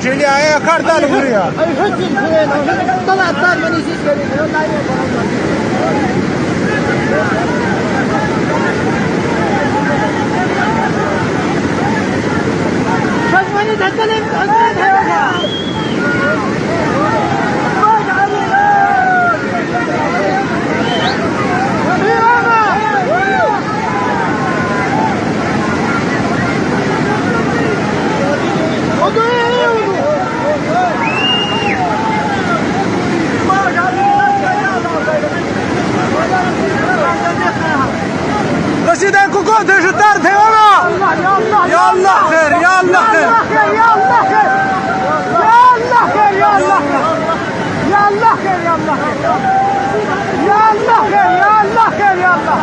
شيلي يا كارتال غوريا طلع طار من يجيش والله بس ماني تهتلم رشيد كوكو ديش الدار تيوانا يا الله خير يا الله خير يا الله خير يا الله خير يا الله خير يا الله خير يا الله خير يا الله خير يا الله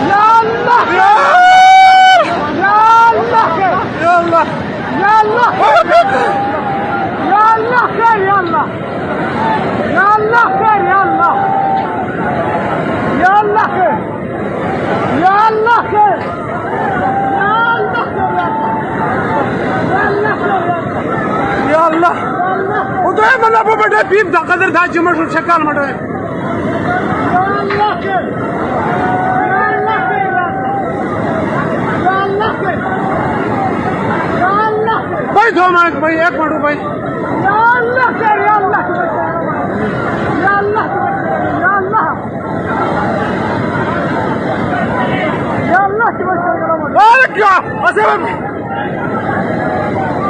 يا الله خير يا الله خير يا الله يا الله خير يا الله خير يا الله يا الله خير يا الله يا الله خير يا الله خير يا الله وده من ابو بده بيب دا قدر دا جمع شو شكل مده يا الله خير يا الله خير يا الله خير يا الله خير भाई दो मिनट भाई एक मिनट भाई يا الله خير يا الله خير يا الله يا الله يا الله مالك يا اسبب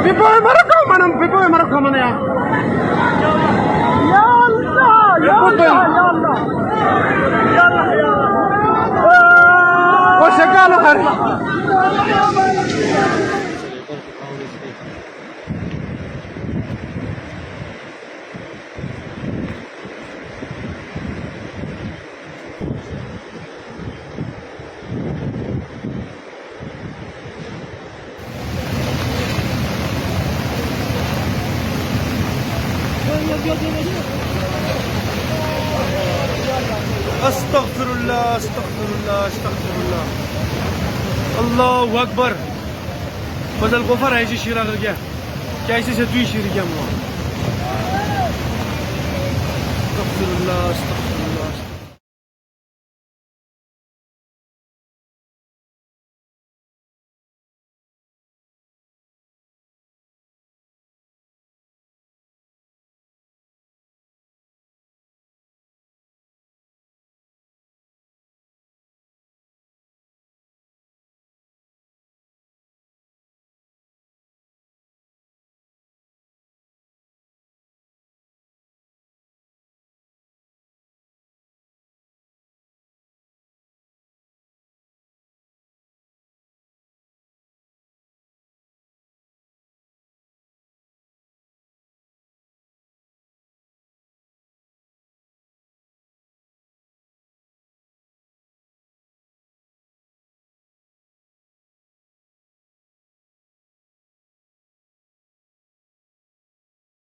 بيبوي مركو منم بيبوي مركو من يا يا الله يا الله يا الله يا الله يا الله وشكال خير استغفر الله استغفر الله استغفر الله الله اكبر بدل غفر هيجي شيرا رجع كايسي ستوي شيرا جموا استغفر الله استغفر